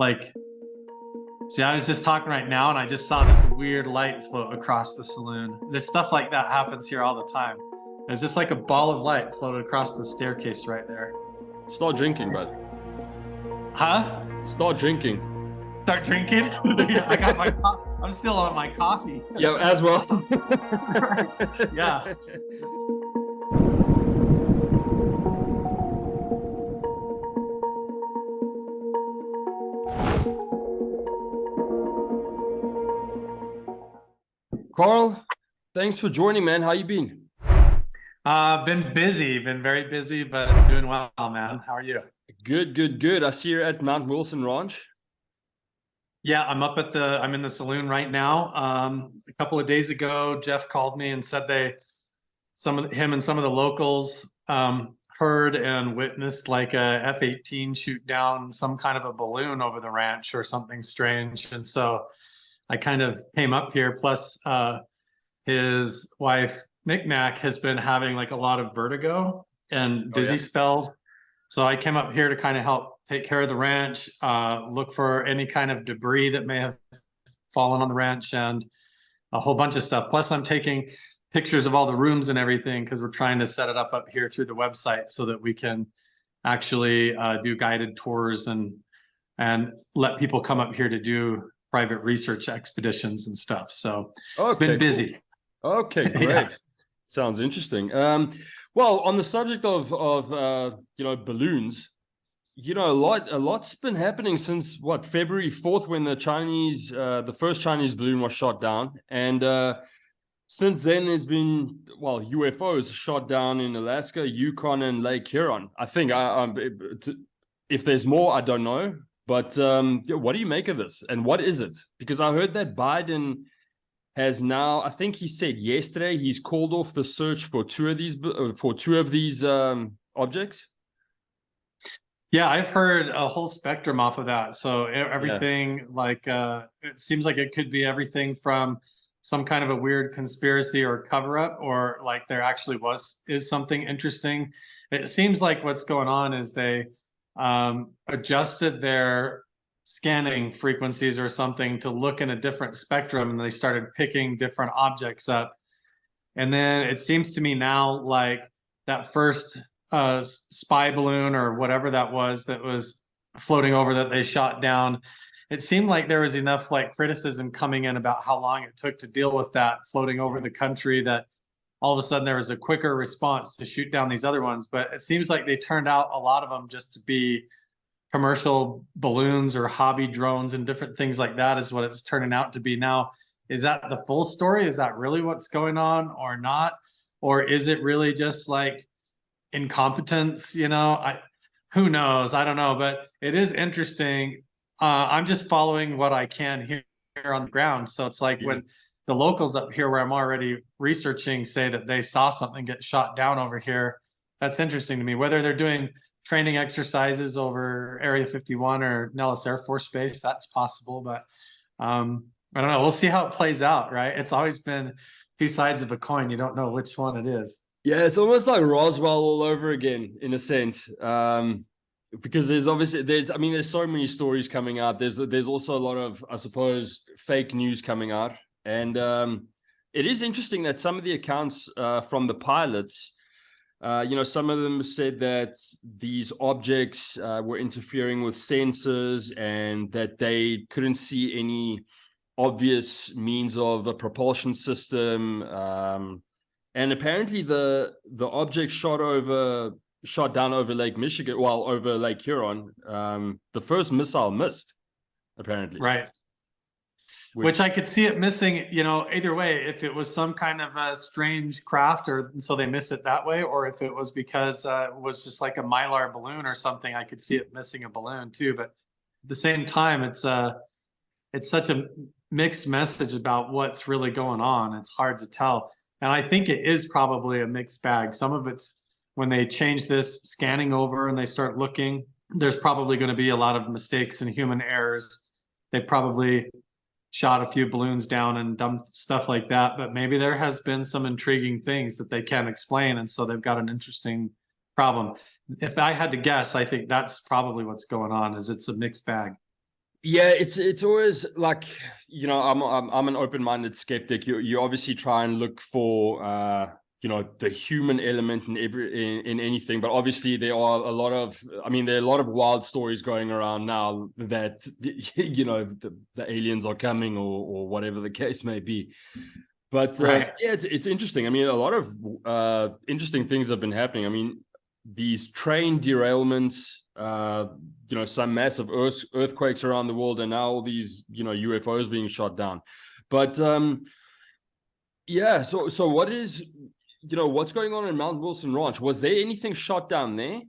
Like, see, I was just talking right now and I just saw this weird light float across the saloon. There's stuff like that happens here all the time. There's just like a ball of light floated across the staircase right there. Start drinking, bud. Huh? Start drinking. Start drinking? Yeah, I got my I'm still on my coffee. Yeah, as well. Yeah. Carl, thanks for joining, man. How you been? Been busy, been very busy, but doing well, man. How are you? Good, good, good. I see you're at Mount Wilson Ranch. Yeah, I'm in the saloon right now. A couple of days ago, Jeff called me and said him and some of the locals heard and witnessed like a F-18 shoot down some kind of a balloon over the ranch or something strange. And so I kind of came up here. Plus, his wife, Knickknack, has been having like a lot of vertigo and dizzy spells. So I came up here to kind of help take care of the ranch, look for any kind of debris that may have fallen on the ranch and a whole bunch of stuff. Plus, I'm taking pictures of all the rooms and everything because we're trying to set it up here through the website so that we can actually do guided tours and let people come up here to do private research expeditions and stuff. So it's been busy. Cool. Okay, great. Yeah. Sounds interesting. Well, on the subject of balloons, a lot's been happening since what, February 4th, when the first Chinese balloon was shot down, and since then there's been UFOs shot down in Alaska, Yukon, and Lake Huron. I think if there's more, I don't know. But what do you make of this, and what is it? Because I heard that Biden has now, I think he said yesterday, he's called off the search for two of these objects. Yeah, I've heard a whole spectrum off of that. So everything it seems like it could be everything from some kind of a weird conspiracy or cover up, or like there actually is something interesting. It seems like what's going on is they adjusted their scanning frequencies or something to look in a different spectrum, and they started picking different objects up. And then it seems to me now like that first spy balloon or whatever that was floating over that they shot down, it seemed like there was enough like criticism coming in about how long it took to deal with that floating over the country that all of a sudden there was a quicker response to shoot down these other ones. But it seems like they turned out a lot of them just to be commercial balloons or hobby drones and different things like that is what it's turning out to be now. Is that the full story? Is that really what's going on or not? Or is it really just like incompetence? Who knows? I don't know, but it is interesting. I'm just following what I can here on the ground. So it's like when the locals up here where I'm already researching say that they saw something get shot down over here, that's interesting to me. Whether they're doing training exercises over Area 51 or Nellis Air Force Base, that's possible. But I don't know. We'll see how it plays out, right? It's always been two sides of a coin. You don't know which one it is. Yeah, it's almost like Roswell all over again, in a sense. Because there's so many stories coming out. There's also a lot of, I suppose, fake news coming out. And it is interesting that some of the accounts from the pilots, some of them said that these objects were interfering with sensors and that they couldn't see any obvious means of a propulsion system. And apparently the object shot down over Lake Michigan, over Lake Huron, the first missile missed, apparently. Right. Which I could see it missing, either way, if it was some kind of a strange craft or so they missed it that way, or if it was because it was just like a Mylar balloon or something, I could see it missing a balloon too. But at the same time, it's such a mixed message about what's really going on. It's hard to tell. And I think it is probably a mixed bag. Some of it's when they change this scanning over and they start looking, there's probably going to be a lot of mistakes and human errors. They probably shot a few balloons down and dumped stuff like that, but maybe there has been some intriguing things that they can't explain, and so they've got an interesting problem. If I had to guess, I think that's probably what's going on, is it's a mixed bag. Yeah, it's always like, you know, I'm an open-minded skeptic. You obviously try and look for you know, the human element in anything, but obviously there are a lot of, I mean, there are a lot of wild stories going around now that you know, the aliens are coming, or whatever the case may be. But Right. yeah, it's interesting. I mean, a lot of interesting things have been happening. I mean, these train derailments, you know, some massive earthquakes around the world, and now all these, you know, UFOs being shot down. But yeah, so what is, you know, what's going on in Mount Wilson Ranch? Was there anything shot down there?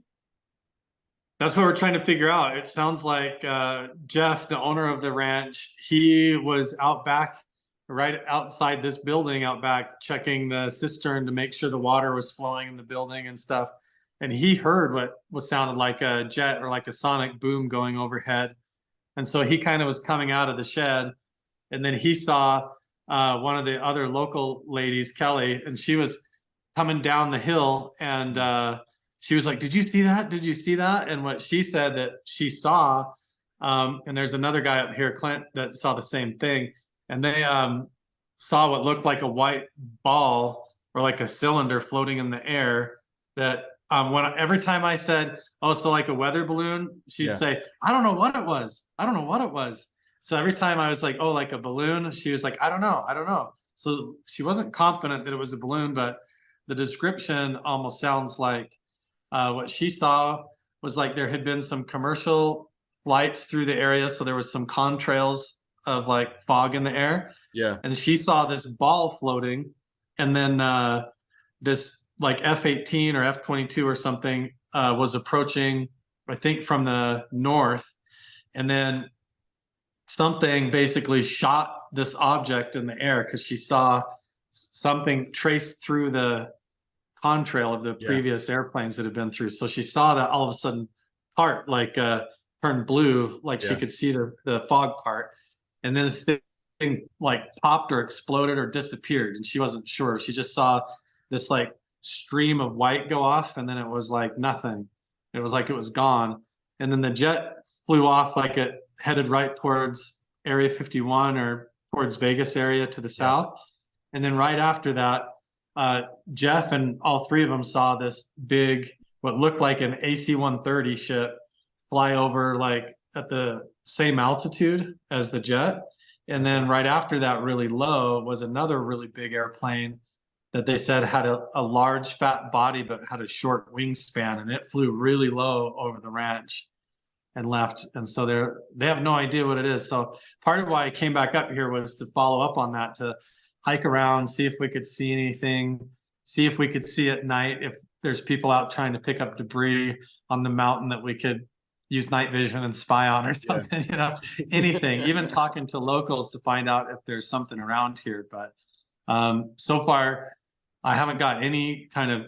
That's what we're trying to figure out. It sounds like Jeff, the owner of the ranch, he was out back, right outside this building, out back, checking the cistern to make sure the water was flowing in the building and stuff. And he heard what sounded like a jet or like a sonic boom going overhead. And so he kind of was coming out of the shed, and then he saw one of the other local ladies, Kelly, and she was coming down the hill, and she was like, "Did you see that? Did you see that?" And what she said that she saw, and there's another guy up here, Clint, that saw the same thing, and they saw what looked like a white ball or like a cylinder floating in the air. That when every time I said, "Oh, so like a weather balloon," she'd Yeah, say, "I don't know what it was. I don't know what it was." So every time I was like, "Oh, like a balloon," she was like, "I don't know. I don't know." So she wasn't confident that it was a balloon, but the description almost sounds like what she saw was like there had been some commercial flights through the area. So there was some contrails of like fog in the air. yeah, And she saw this ball floating. And then this like F-18 or F-22 or something was approaching, I think, from the north. And then something basically shot this object in the air because she saw something traced through the contrail of the yeah, previous airplanes that had been through. So she saw that all of a sudden part like turned blue, like she yeah, could see the fog part, and then this thing like popped or exploded or disappeared, and she wasn't sure. She just saw this like stream of white go off, and then it was like nothing. It was like it was gone, and then the jet flew off like it headed right towards Area 51 or towards Vegas area to the yeah, south. And then right after that, uh, Jeff and all three of them saw this big, what looked like an AC-130 ship fly over like at the same altitude as the jet. And then right after that, really low, was another really big airplane that they said had a large fat body but had a short wingspan, and it flew really low over the ranch and left. And so they have no idea what it is. So part of why I came back up here was to follow up on that, to hike around, see if we could see anything, see if we could see at night, if there's people out trying to pick up debris on the mountain that we could use night vision and spy on or yeah. something, anything, even talking to locals to find out if there's something around here. But so far, I haven't got any kind of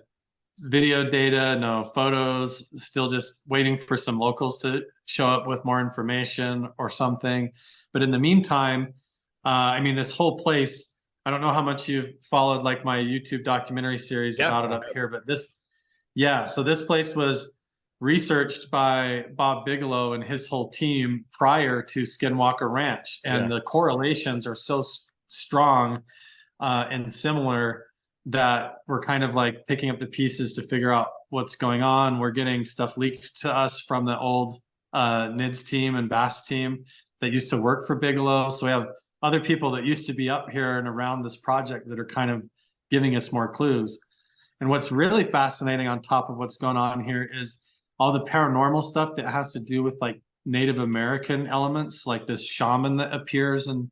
video data, no photos, still just waiting for some locals to show up with more information or something. But in the meantime, I mean, this whole place, I don't know how much you've followed like my YouTube documentary series Yeah. about it up here, but yeah, so this place was researched by Bob Bigelow and his whole team prior to Skinwalker Ranch. Yeah. And the correlations are so strong and similar that we're kind of like picking up the pieces to figure out what's going on. We're getting stuff leaked to us from the old NIDS team and Bass team that used to work for Bigelow. So we have other people that used to be up here and around this project that are kind of giving us more clues. And what's really fascinating on top of what's going on here is all the paranormal stuff that has to do with like Native American elements, like this shaman that appears and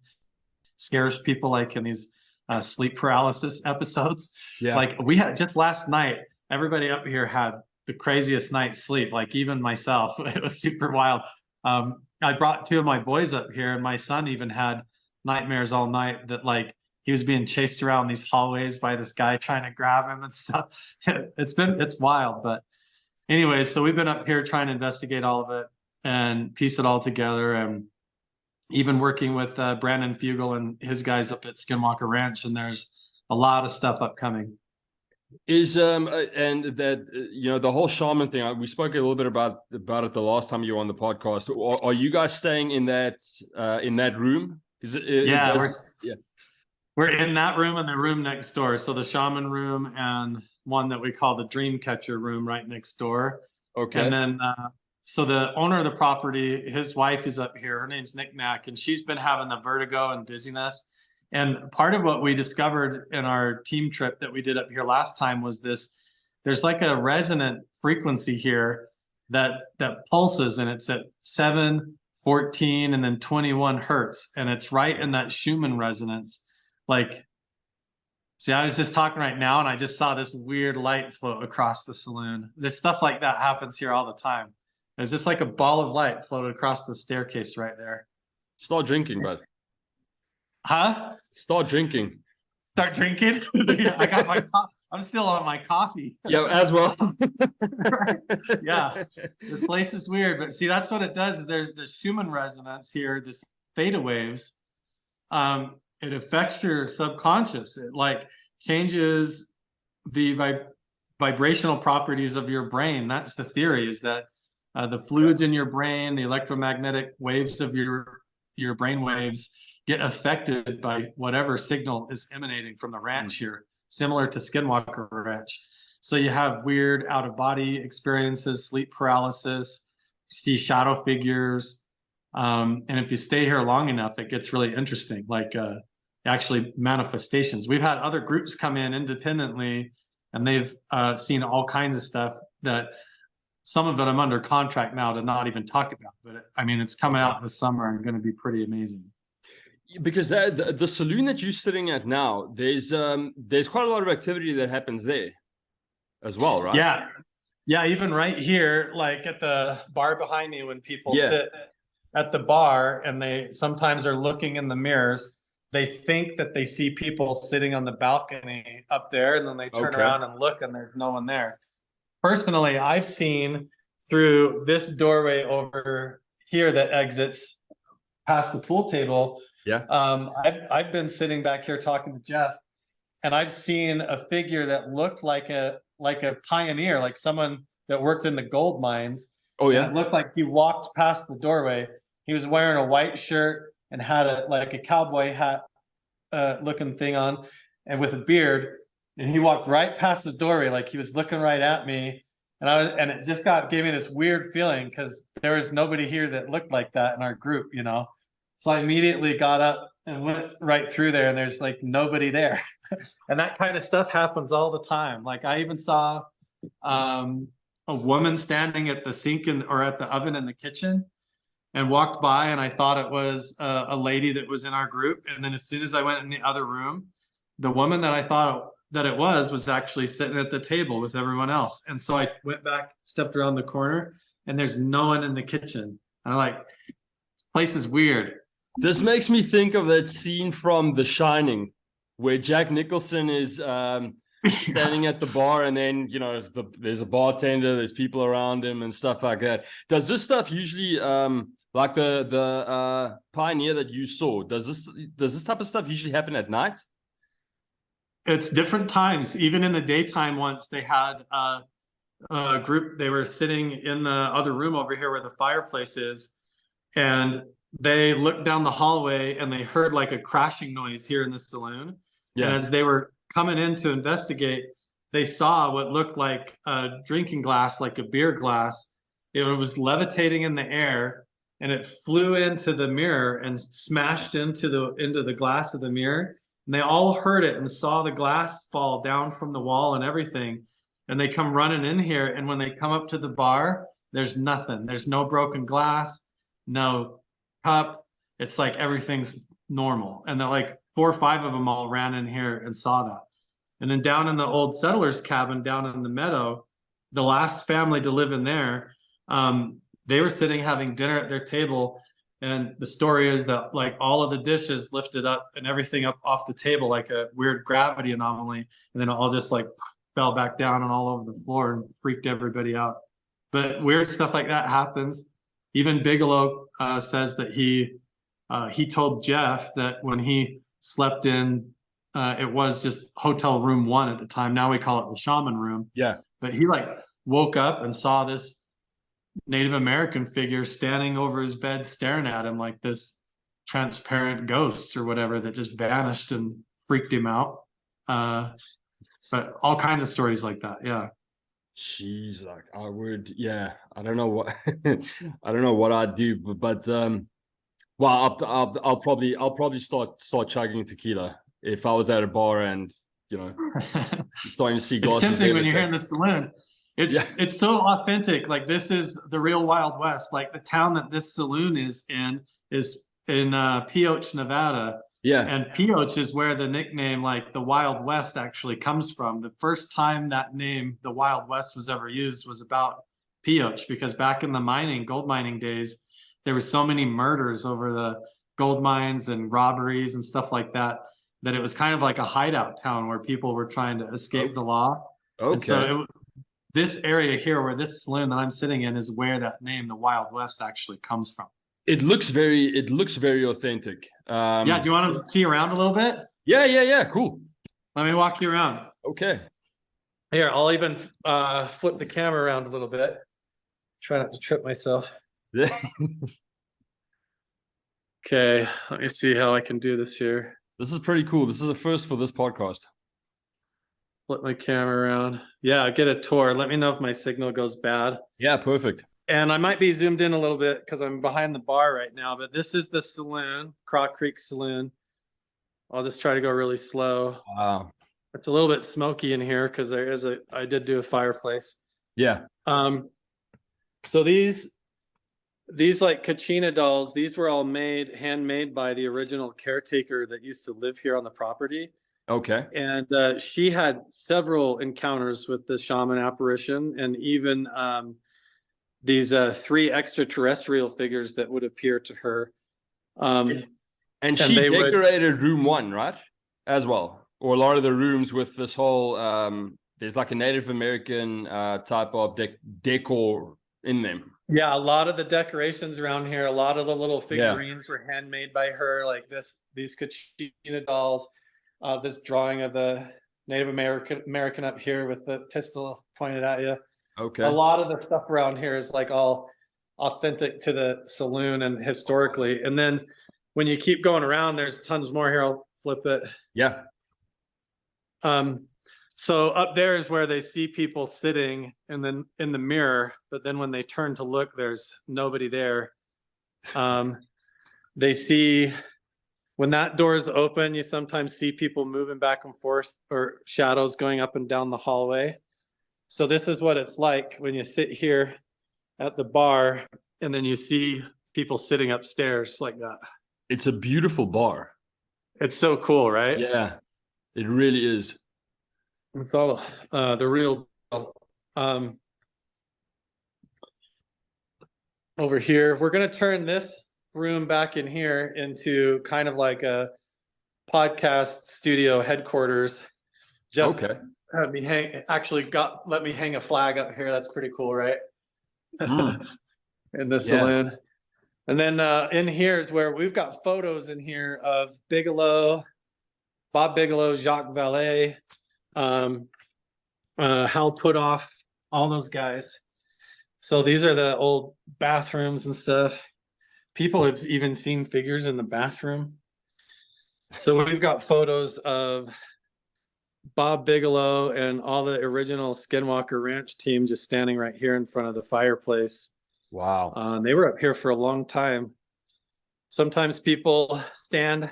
scares people like in these sleep paralysis episodes. Yeah. Like we had just last night, everybody up here had the craziest night's sleep, like even myself. It was super wild. I brought two of my boys up here, and my son even had nightmares all night that like he was being chased around these hallways by this guy trying to grab him and stuff. It's wild. But anyways, so we've been up here trying to investigate all of it and piece it all together, and even working with Brandon Fugel and his guys up at Skinwalker Ranch, and there's a lot of stuff upcoming. Is and that the whole shaman thing, we spoke a little bit about it the last time you were on the podcast. Are you guys staying in that room? Is Yeah, yeah. we're in that room and the room next door. So the shaman room and one that we call the dream catcher room right next door. Okay. And then so the owner of the property, his wife is up here. Her name's Nick Knack, and she's been having the vertigo and dizziness. And part of what we discovered in our team trip that we did up here last time was there's like a resonant frequency here that pulses, and it's at 7, 14, and then 21 hertz. And it's right in that Schumann resonance. Like, see, I was just talking right now and I just saw this weird light float across the saloon. There's stuff like that happens here all the time. There's just like a ball of light floated across the staircase right there. Start drinking, bud. Huh? Start drinking. Start drinking? Yeah, I got my I'm still on my coffee. Yeah, as well. Yeah, the place is weird, but see, that's what it does. There's the Schumann resonance here, this theta waves. It affects your subconscious. It like changes the vibrational properties of your brain. That's the theory, is that the fluids in your brain, the electromagnetic waves of your brain waves get affected by whatever signal is emanating from the ranch here, similar to Skinwalker Ranch. So you have weird out-of-body experiences, sleep paralysis, see shadow figures. And if you stay here long enough, it gets really interesting, like actually manifestations. We've had other groups come in independently, and they've seen all kinds of stuff that some of it I'm under contract now to not even talk about. But I mean, it's coming out this summer and going to be pretty amazing. Because the saloon that you're sitting at now, there's quite a lot of activity that happens there as well, right? Yeah, even right here, like at the bar behind me, when people sit at the bar and they sometimes are looking in the mirrors, they think that they see people sitting on the balcony up there, and then they turn around and look and there's no one there. Personally, I've seen through this doorway over here that exits past the pool table. Yeah. I've been sitting back here talking to Jeff, and I've seen a figure that looked like a pioneer, like someone that worked in the gold mines. Oh yeah. And it looked like he walked past the doorway. He was wearing a white shirt and had a cowboy hat looking thing on, and with a beard. And he walked right past the doorway, like he was looking right at me. And it just gave me this weird feeling, because there was nobody here that looked like that in our group, you know. So I immediately got up and went right through there, and there's like nobody there. And that kind of stuff happens all the time. Like I even saw a woman standing at the sink or at the oven in the kitchen, and walked by, and I thought it was a lady that was in our group. And then as soon as I went in the other room, the woman that I thought that it was actually sitting at the table with everyone else. And so I went back, stepped around the corner, and there's no one in the kitchen. I'm like, this place is weird. This makes me think of that scene from The Shining, where Jack Nicholson is standing at the bar, and then there's a bartender, there's people around him and stuff like that. Does this stuff usually like the pioneer that you saw, does this type of stuff usually happen at night? It's different times. Even in the daytime, once they had a group, they were sitting in the other room over here where the fireplace is, and they looked down the hallway and they heard like a crashing noise here in the saloon. Yeah. And as they were coming in to investigate, they saw what looked like a drinking glass, like a beer glass. It was levitating in the air, and it flew into the mirror and smashed into the glass of the mirror. And they all heard it and saw the glass fall down from the wall and everything. And they come running in here, and when they come up to the bar, there's nothing. There's no broken glass, no cup. It's like everything's normal. And they're like 4 or 5 of them all ran in here and saw that. And then down in the old settlers cabin down in the meadow, the last family to live in there, they were sitting having dinner at their table. And the story is that like all of the dishes lifted up and everything up off the table, like a weird gravity anomaly. And then it all just like fell back down and all over the floor and freaked everybody out. But weird stuff like that happens. Even Bigelow says that he told Jeff that when he slept in It was just hotel room 1 at the time. Now we call it the Shaman room. Yeah. But he like woke up and saw this Native American figure standing over his bed, staring at him like this transparent ghost or whatever that just vanished and freaked him out. But all kinds of stories like that. Yeah. Jeez, like I would, yeah. I don't know what I don't know what I'd do, but well, I'll probably start chugging tequila if I was at a bar and starting to see It's glasses. tempting when you're here in the saloon. It's Yeah. it's so authentic. Like this is the real Wild West. Like the town that this saloon is in Pioche, Nevada. Yeah. And Pioche is where the nickname, like the Wild West, actually comes from. The first time that name, the Wild West, was ever used was about Pioche, because back in the gold mining days, there were so many murders over the gold mines and robberies and stuff like that, that it was kind of like a hideout town where people were trying to escape the law. And Okay. so this area here, where this saloon that I'm sitting in, is where that name, the Wild West, actually comes from. It looks very authentic. Yeah, do you want to see around a little bit? Yeah. Cool. Let me walk you around. Okay. Here, I'll even flip the camera around a little bit. Try not to trip myself. Yeah. Okay, let me see how I can do this here. This is pretty cool. This is a first for this podcast. Flip my camera around. Yeah, get a tour. Let me know if my signal goes bad. Yeah, perfect. And I might be zoomed in a little bit because I'm behind the bar right now, but this is the saloon, Croc Creek Saloon. I'll just try to go really slow. Wow. It's a little bit smoky in here because I did do a fireplace. Yeah. So these like Kachina dolls, these were all handmade by the original caretaker that used to live here on the property. Okay. And she had several encounters with the shaman apparition, and even these 3 extraterrestrial figures that would appear to her. And she decorated room 1, right? As well. Or a lot of the rooms with this whole, there's like a Native American type of decor in them. Yeah, a lot of the decorations around here, a lot of the little figurines were handmade by her, like these Kachina dolls, this drawing of the Native American up here with the pistol pointed at you. Okay. A lot of the stuff around here is like all authentic to the saloon and historically. And then when you keep going around, there's tons more here. I'll flip it. Yeah. So up there is where they see people sitting and then in the mirror, but then when they turn to look, there's nobody there. They see when that door is open, you sometimes see people moving back and forth or shadows going up and down the hallway. So this is what it's like when you sit here at the bar and then you see people sitting upstairs like that. It's a beautiful bar. It's so cool, right? Yeah, it really is. It's all the real over here. We're going to turn this room back in here into kind of like a podcast studio headquarters. Jeff, okay. let me hang a flag up here. That's pretty cool, right? In the saloon. And then in here is where we've got photos in here of Bigelow, Bob Bigelow, Jacques Vallée, Hal Puthoff, all those guys. So these are the old bathrooms and stuff. People have even seen figures in the bathroom. So we've got photos of Bob Bigelow and all the original Skinwalker Ranch team just standing right here in front of the fireplace. Wow. They were up here for a long time. Sometimes people stand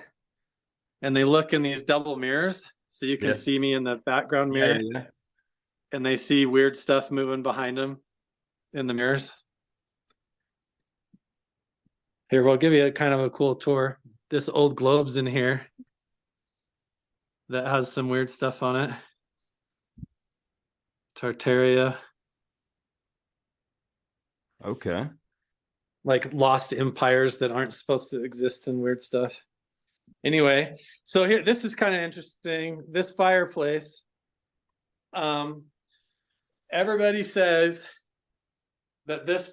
and they look in these double mirrors so you can see me in the background mirror. Yeah. And they see weird stuff moving behind them in the mirrors. Here, we'll give you a kind of a cool tour. This old globe's in here that has some weird stuff on it. Tartaria. Okay. Like lost empires that aren't supposed to exist and weird stuff. Anyway, so here, this is kind of interesting. This fireplace, everybody says that this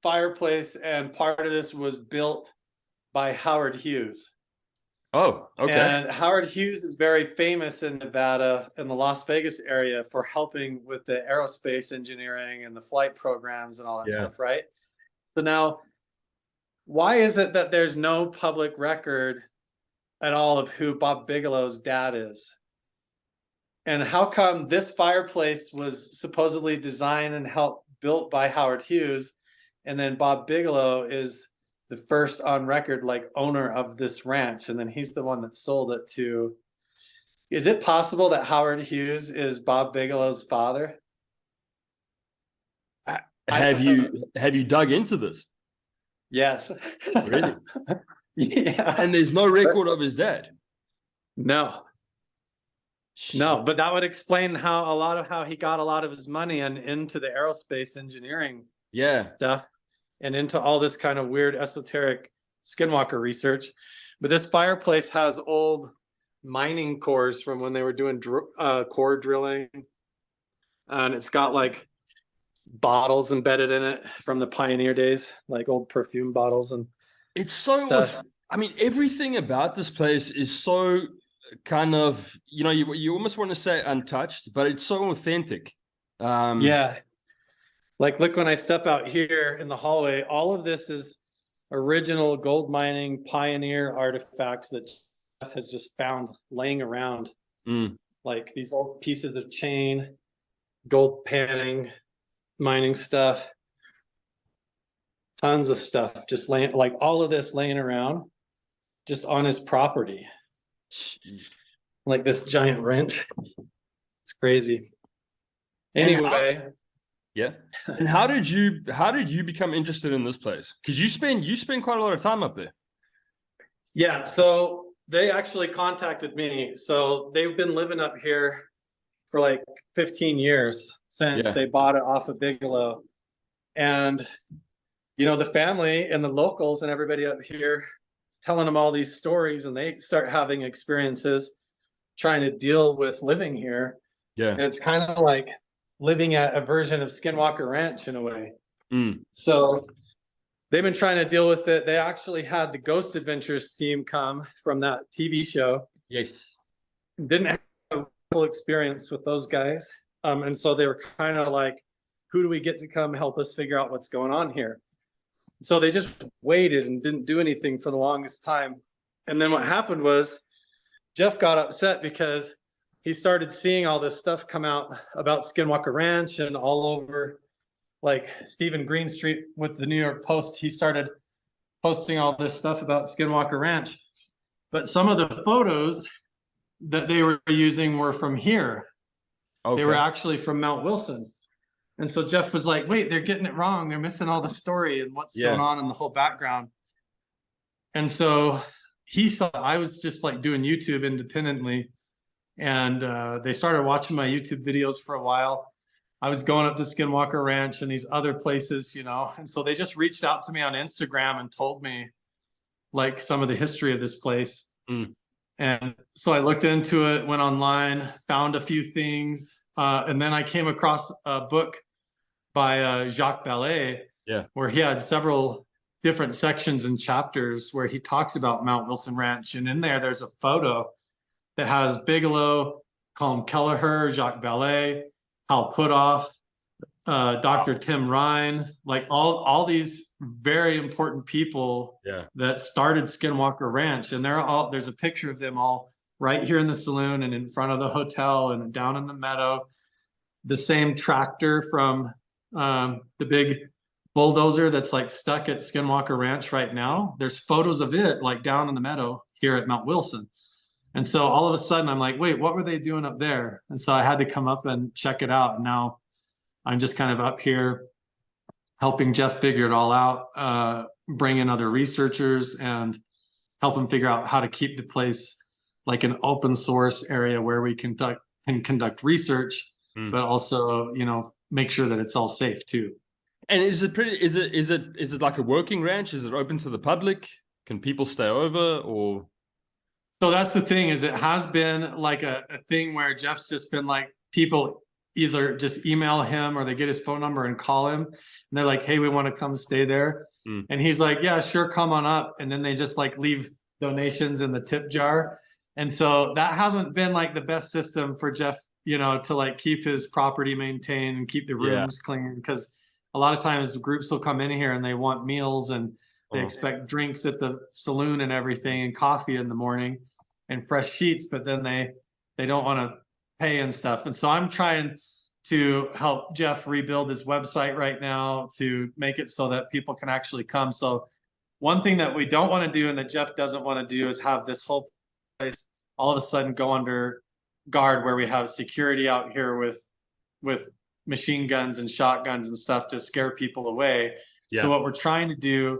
fireplace and part of this was built by Howard Hughes. Oh, okay. And Howard Hughes is very famous in Nevada in the Las Vegas area for helping with the aerospace engineering and the flight programs and all that Yeah. stuff, right? So now, why is it that there's no public record at all of who Bob Bigelow's dad is? And how come this fireplace was supposedly designed and helped built by Howard Hughes, and then Bob Bigelow is the first on record like owner of this ranch, and then he's the one that sold it to. Is it possible that Howard Hughes is Bob Bigelow's father? Have you dug into this? Yes. Really? Yeah. And there's no record of his dad. No. No, but that would explain how a lot of how he got a lot of his money and into the aerospace engineering stuff and into all this kind of weird esoteric skinwalker research. But this fireplace has old mining cores from when they were doing core drilling, and it's got like bottles embedded in it from the pioneer days, like old perfume bottles and it's so stuff. I mean, everything about this place is so kind of, you almost want to say untouched, but it's so authentic. Yeah. Like, look, when I step out here in the hallway, all of this is original gold mining pioneer artifacts that Jeff has just found laying around. Like these old pieces of chain, gold panning, mining stuff, tons of stuff just laying, like all of this laying around just on his property. Like this giant wrench. It's crazy. Anyway. And how did you become interested in this place? Because you spend quite a lot of time up there. Yeah, so they actually contacted me. So they've been living up here for like 15 years since they bought it off of Bigelow. And the family and the locals and everybody up here is telling them all these stories, and they start having experiences trying to deal with living here. Yeah. And it's kind of like living at a version of Skinwalker Ranch in a way. So they've been trying to deal with it. They actually had the Ghost Adventures team come from that TV show. Yes. Didn't have a full experience with those guys. And so they were kind of like, who do we get to come help us figure out what's going on here? So they just waited and didn't do anything for the longest time. And then what happened was Jeff got upset because he started seeing all this stuff come out about Skinwalker Ranch and all over, like Stephen Greenstreet with the New York Post. He started posting all this stuff about Skinwalker Ranch. But some of the photos that they were using were from here. Okay. They were actually from Mount Wilson. And so Jeff was like, wait, they're getting it wrong. They're missing all the story and what's going on in the whole background. And so he saw, I was just like doing YouTube independently. And they started watching my YouTube videos for a while. I was going up to Skinwalker Ranch and these other places, and so they just reached out to me on Instagram and told me like some of the history of this place. And so I looked into it, went online, found a few things. And then I came across a book by Jacques Vallée, where he had several different sections and chapters where he talks about Mount Wilson Ranch. And in there's a photo that has Bigelow, Colm Kelleher, Jacques Vallée, Hal Puthoff, Dr. Tim Ryan, like all these very important people that started Skinwalker Ranch. And there's a picture of them all right here in the saloon and in front of the hotel and down in the meadow. The same tractor from the big bulldozer that's like stuck at Skinwalker Ranch right now. There's photos of it like down in the meadow here at Mount Wilson. And so all of a sudden I'm like, wait, what were they doing up there? And so I had to come up and check it out. And now I'm just kind of up here helping Jeff figure it all out, bring in other researchers and help him figure out how to keep the place like an open source area where we can conduct research, but also, make sure that it's all safe too. And is it like a working ranch? Is it open to the public? Can people stay over or? So that's the thing, is it has been like a thing where Jeff's just been like, people either just email him or they get his phone number and call him and they're like, hey, we want to come stay there. And he's like, yeah, sure, come on up. And then they just like leave donations in the tip jar. And so that hasn't been like the best system for Jeff, to like keep his property maintained and keep the rooms clean. Because a lot of times groups will come in here and they want meals and they expect drinks at the saloon and everything and coffee in the morning and fresh sheets, but then they don't want to pay and stuff. And so I'm trying to help Jeff rebuild his website right now to make it so that people can actually come. So one thing that we don't want to do and that Jeff doesn't want to do is have this whole place all of a sudden go under guard where we have security out here with machine guns and shotguns and stuff to scare people away. So what we're trying to do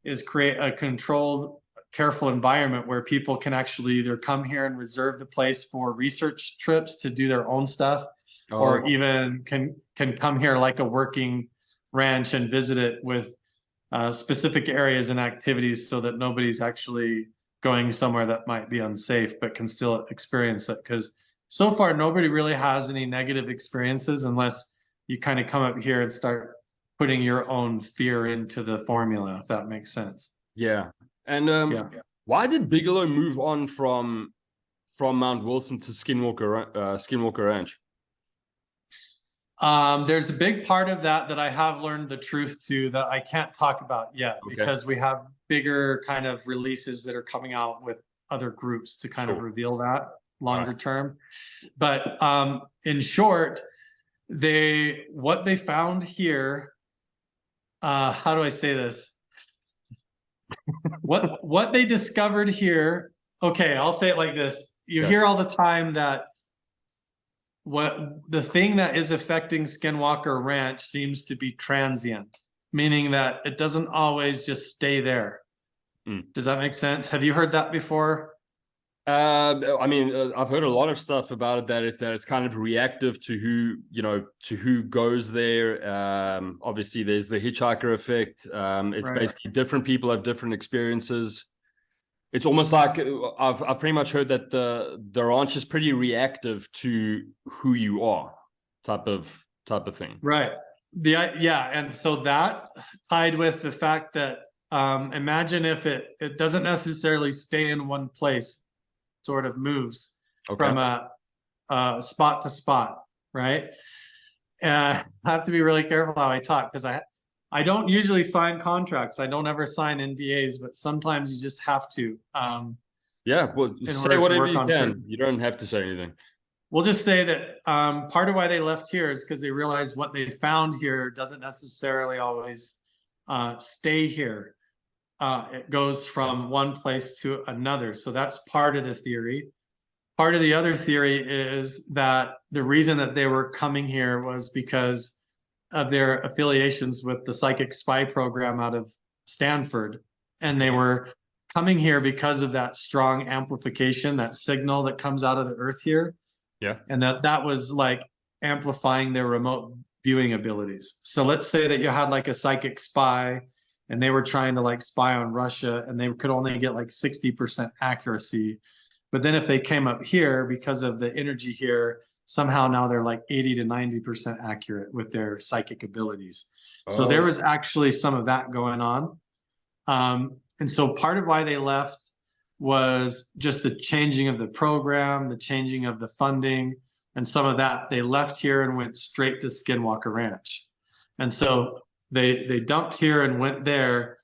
is create a controlled, careful environment where people can actually either come here and reserve the place for research trips to do their own stuff, or even can come here like a working ranch and visit it with specific areas and activities so that nobody's actually going somewhere that might be unsafe but can still experience it. Because so far nobody really has any negative experiences unless you kind of come up here and start putting your own fear into the formula, if that makes sense. And why did Bigelow move on from Mount Wilson to Skinwalker Ranch? There's a big part of that I have learned the truth to that I can't talk about yet, because we have bigger kind of releases that are coming out with other groups to kind of reveal that longer term. But in short, what they found here, how do I say this? What they discovered here, I'll say it like this. You hear all the time that the thing that is affecting Skinwalker Ranch seems to be transient, meaning that it doesn't always just stay there. Does that make sense? Have you heard that before? I mean, I've heard a lot of stuff about it, that it's kind of reactive to who goes there. Obviously there's the hitchhiker effect. It's basically different people have different experiences. It's almost like I've pretty much heard that the ranch is pretty reactive to who you are, type of thing. Right. And so that tied with the fact that imagine if it doesn't necessarily stay in one place, sort of moves from a spot to spot, right? And I have to be really careful how I talk, because I don't usually sign contracts. I don't ever sign NDAs, but sometimes you just have to. Well, say whatever you can. You don't have to say anything. We'll just say that part of why they left here is because they realized what they found here doesn't necessarily always stay here. It goes from one place to another. So that's part of the theory. Part of the other theory is that the reason that they were coming here was because of their affiliations with the psychic spy program out of Stanford. And they were coming here because of that strong amplification, that signal that comes out of the earth here. And that was like amplifying their remote viewing abilities. So let's say that you had like a psychic spy and they were trying to like spy on Russia and they could only get like 60% accuracy. But then if they came up here, because of the energy here, somehow now they're like 80 to 90% accurate with their psychic abilities. So there was actually some of that going on. And so part of why they left was just the changing of the program, the changing of the funding, and some of that. They left here and went straight to Skinwalker Ranch. And so they dumped here and went there,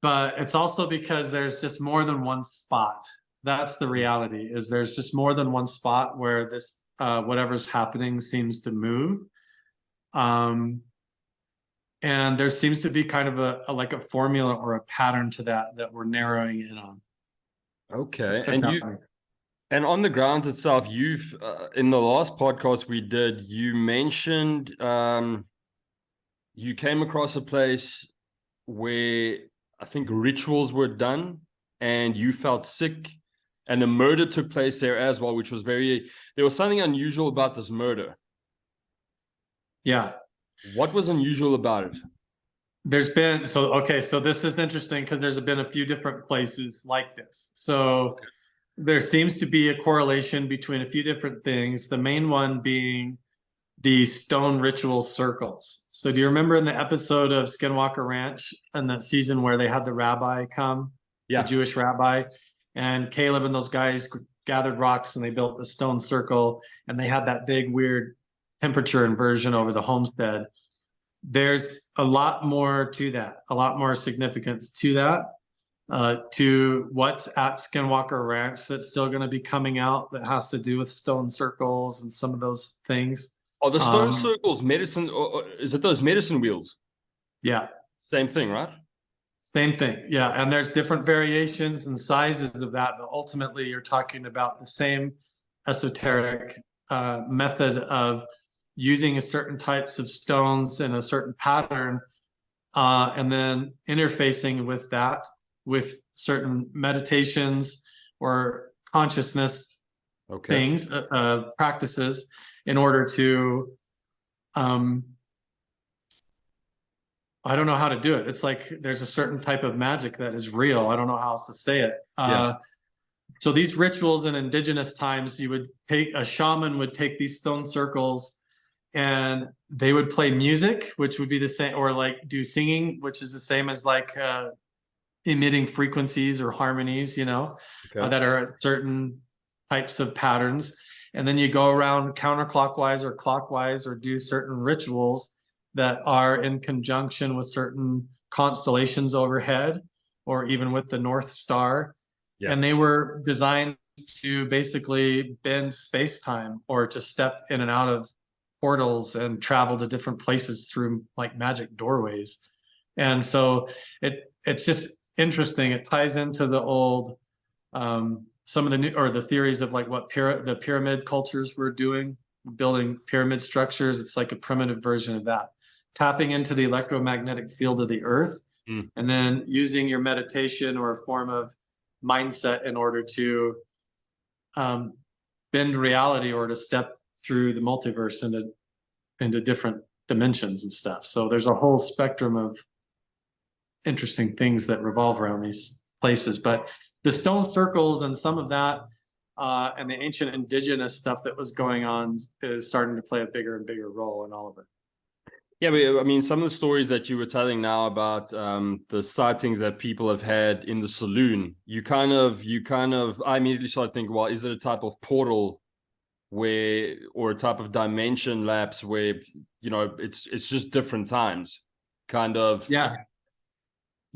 but it's also because there's just more than one spot. That's the reality, is there's just more than one spot where this whatever's happening seems to move. And there seems to be kind of a formula or a pattern to that we're narrowing in on. Okay. And on the grounds itself, you've in the last podcast we did, you mentioned you came across a place where I think rituals were done and you felt sick, and a murder took place there as well, which was there was something unusual about this murder. Yeah. What was unusual about it? So this is interesting because there's been a few different places like this. So there seems to be a correlation between a few different things. The main one being the stone ritual circles. So do you remember in the episode of Skinwalker Ranch and that season where they had the rabbi come? the Jewish rabbi, and Caleb and those guys gathered rocks and they built the stone circle, and they had that big weird temperature inversion over the homestead. There's a lot more to that, a lot more significance to that, to what's at Skinwalker Ranch that's still going to be coming out that has to do with stone circles and some of those things. Are the stone circles medicine, or is it those medicine wheels? Yeah. Same thing, right? Same thing. Yeah. And there's different variations and sizes of that, but ultimately you're talking about the same esoteric method of using a certain types of stones in a certain pattern, and then interfacing with that with certain meditations or consciousness things, practices, in order to I don't know how to do it. It's like there's a certain type of magic that is real. I don't know how else to say it. So these rituals in indigenous times, you would take a shaman would take these stone circles and they would play music, which would be the same, or like do singing, which is the same as like emitting frequencies or harmonies, you know, that are at certain types of patterns. And then you go around counterclockwise or clockwise or do certain rituals that are in conjunction with certain constellations overhead or even with the North Star. And they were designed to basically bend space-time or to step in and out of portals and travel to different places through like magic doorways. And so it's just interesting. It ties into the old some of the new, or the theories of like what the pyramid cultures were doing, building pyramid structures. It's like a primitive version of that, tapping into the electromagnetic field of the earth, and then using your meditation or a form of mindset in order to bend reality or to step through the multiverse into different dimensions and stuff. So there's a whole spectrum of interesting things that revolve around these places. But the stone circles and some of that and the ancient indigenous stuff that was going on is starting to play a bigger and bigger role in all of it. Yeah, but I mean, some of the stories that you were telling now about the sightings that people have had in the saloon, I immediately started thinking, well, is it a type of portal where, or a type of dimension lapse where, you know, it's just different times, kind of. Yeah.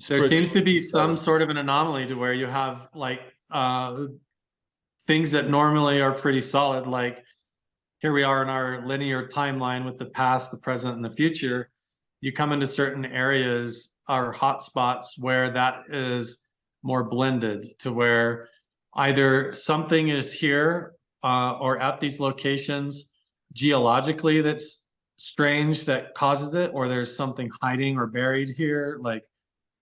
There seems to be some sort of an anomaly to where you have like things that normally are pretty solid, like here we are in our linear timeline with the past, the present, and the future. You come into certain areas, our hotspots, where that is more blended to where either something is here or at these locations geologically that's strange that causes it, or there's something hiding or buried here, like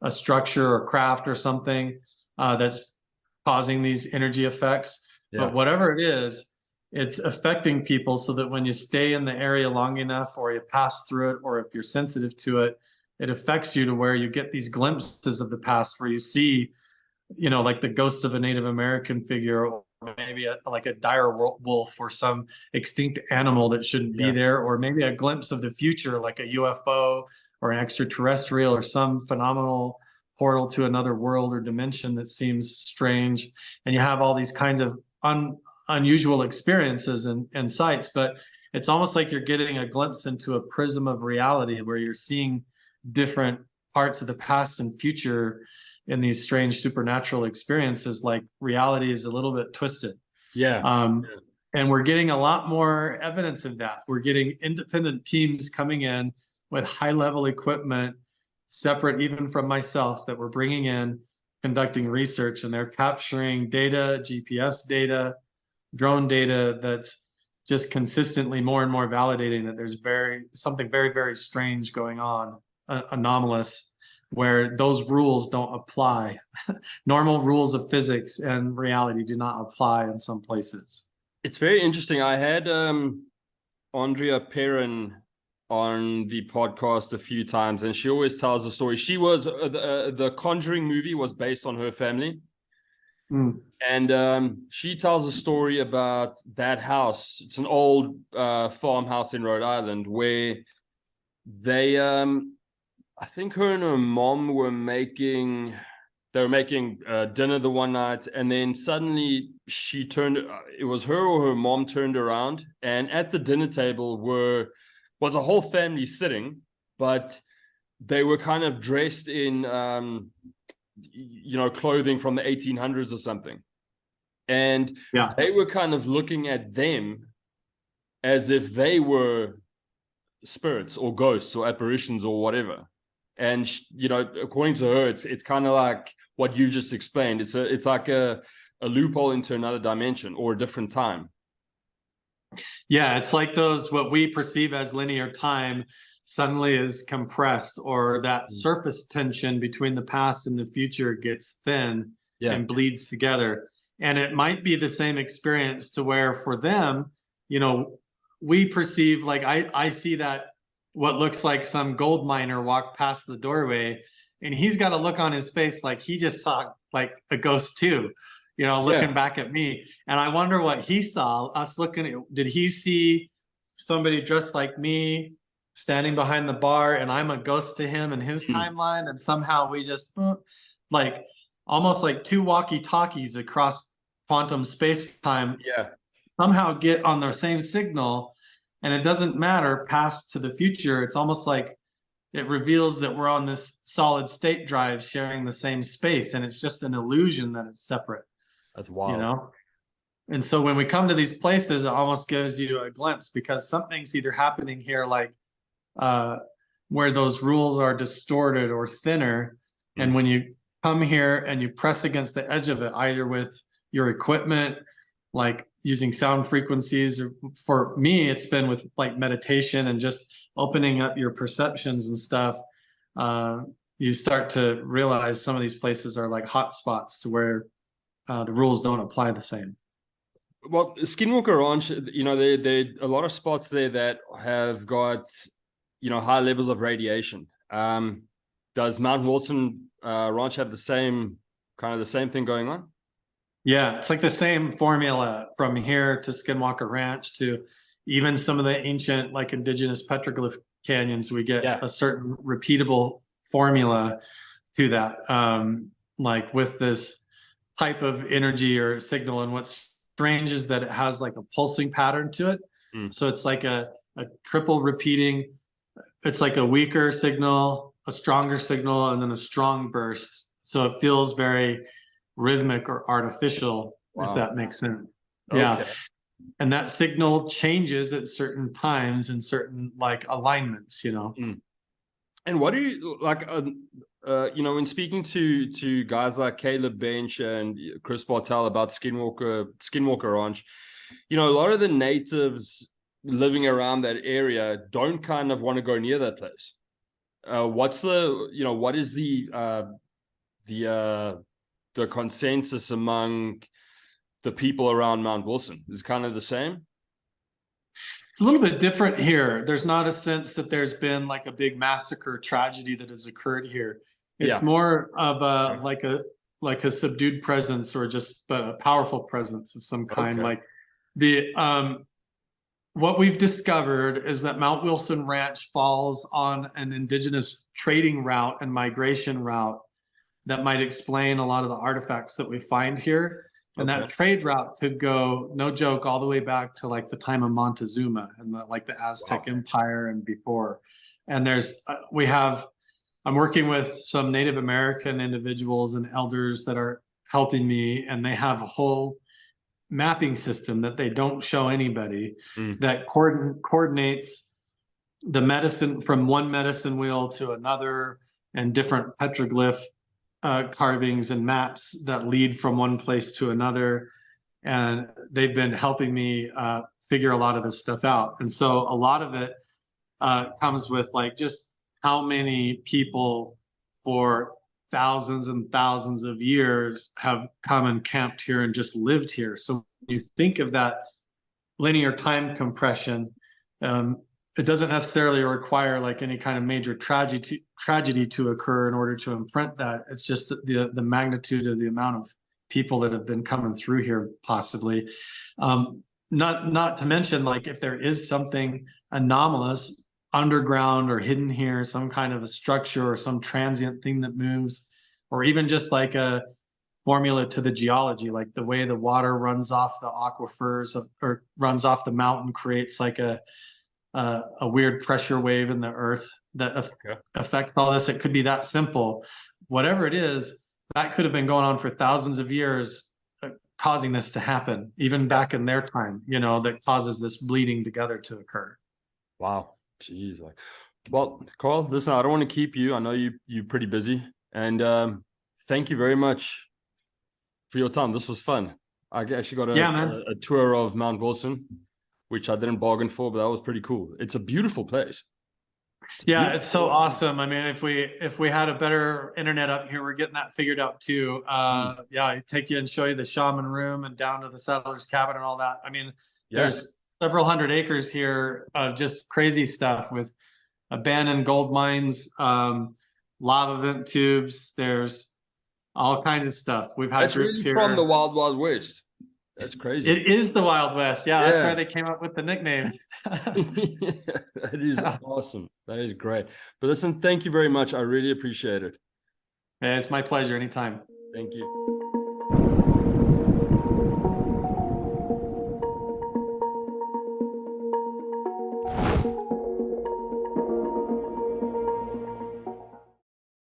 a structure or craft or something that's causing these energy effects. But whatever it is, it's affecting people so that when you stay in the area long enough or you pass through it, or if you're sensitive to it, it affects you to where you get these glimpses of the past where you see, you know, like the ghost of a Native American figure, or maybe like a dire wolf or some extinct animal that shouldn't be there, or maybe a glimpse of the future, like a UFO or an extraterrestrial or some phenomenal portal to another world or dimension that seems strange. And you have all these kinds of unusual experiences and sights, but it's almost like you're getting a glimpse into a prism of reality where you're seeing different parts of the past and future in these strange supernatural experiences. Like reality is a little bit twisted. And we're getting a lot more evidence of that. We're getting independent teams coming in with high level equipment, separate even from myself, that we're bringing in, conducting research, and they're capturing data, GPS data, drone data that's just consistently more and more validating that there's something very, very strange going on, anomalous, where those rules don't apply. Normal rules of physics and reality do not apply in some places. It's very interesting. I had Andrea Perrin on the podcast a few times, and she always tells the story. She was the Conjuring movie was based on her family. And she tells a story about that house. It's an old farmhouse in Rhode Island where they, I think her and her mom were making They were making dinner the one night, and then suddenly she turned. It was her or her mom turned around, and at the dinner table was a whole family sitting, but they were kind of dressed in, clothing from the 1800s or something, and they were kind of looking at them as if they were spirits or ghosts or apparitions or whatever. And according to her, it's kind of like what you just explained. It's like a loophole into another dimension or a different time. Yeah, it's like those what we perceive as linear time suddenly is compressed, or that surface tension between the past and the future gets thin and bleeds together. And it might be the same experience to where for them, we perceive, like I see that what looks like some gold miner walk past the doorway, and he's got a look on his face like he just saw like a ghost too, looking back at me. And I wonder what he saw, us looking at, did he see somebody dressed like me standing behind the bar and I'm a ghost to him in his timeline? And somehow we just like almost like two walkie-talkies across quantum space-time somehow get on the same signal. And it doesn't matter past to the future. It's almost like it reveals that we're on this solid state drive sharing the same space. And it's just an illusion that it's separate. That's wild. And so when we come to these places, it almost gives you a glimpse, because something's either happening here, like where those rules are distorted or thinner. And when you come here and you press against the edge of it, either with your equipment, like using sound frequencies, or for me, it's been with like meditation and just opening up your perceptions and stuff. You start to realize some of these places are like hot spots to where the rules don't apply the same. Well, Skinwalker Ranch, there are a lot of spots there that have got, high levels of radiation. Does Mount Wilson Ranch have the same thing going on? Yeah, it's like the same formula from here to Skinwalker Ranch to even some of the ancient, like indigenous petroglyph canyons. We get a certain repeatable formula to that, like with this type of energy or signal. And what's strange is that it has like a pulsing pattern to it. So it's like a triple repeating. It's like a weaker signal, a stronger signal, and then a strong burst. So it feels very rhythmic or artificial, if that makes sense. Yeah. And that signal changes at certain times in certain like alignments, And what do you like, when speaking to guys like Caleb Bench and Chris Bartel about Skinwalker Ranch, a lot of the natives living around that area don't kind of want to go near that place. What is the consensus among the people around Mount Wilson? Is it kind of the same? It's a little bit different here. There's not a sense that there's been like a big massacre tragedy that has occurred here. It's more of a subdued presence, or just a powerful presence of some kind. Like what we've discovered is that Mount Wilson Ranch falls on an indigenous trading route and migration route that might explain a lot of the artifacts that we find here. And that trade route could go, no joke, all the way back to like the time of Montezuma and the Aztec Empire and before. And I'm working with some Native American individuals and elders that are helping me, and they have a whole mapping system that they don't show anybody that coordinates the medicine from one medicine wheel to another, and different petroglyph carvings and maps that lead from one place to another. And they've been helping me figure a lot of this stuff out. And so a lot of it comes with like just how many people for thousands and thousands of years have come and camped here and just lived here. So when you think of that linear time compression, it doesn't necessarily require like any kind of major tragedy to occur in order to imprint that. It's just the magnitude of the amount of people that have been coming through here, possibly. Not to mention, like, if there is something anomalous underground or hidden here, some kind of a structure or some transient thing that moves, or even just like a formula to the geology, like the way the water runs off the aquifers or runs off the mountain creates like a weird pressure wave in the earth that affects all this. It could be that simple. Whatever it is, that could have been going on for thousands of years, causing this to happen, even back in their time, you know, that causes this bleeding together to occur. Wow. Jeez. Like, well, Carl, listen, I don't want to keep you. I know you're pretty busy. And thank you very much for your time. This was fun. I actually got a tour of Mount Wilson, which I didn't bargain for, but that was pretty cool. It's a beautiful place. It's so awesome. I mean, if we had a better internet up here, we're getting that figured out too. I take you and show you the shaman room and down to the settler's cabin and all that. I mean, there's several hundred acres here of just crazy stuff with abandoned gold mines, lava vent tubes. There's all kinds of stuff. We've had groups really here from the Wild Wild West. That's crazy. It is the Wild West. Yeah, that's why they came up with the nickname. That is awesome. That is great. But listen, thank you very much. I really appreciate it. It's my pleasure. Anytime. Thank you.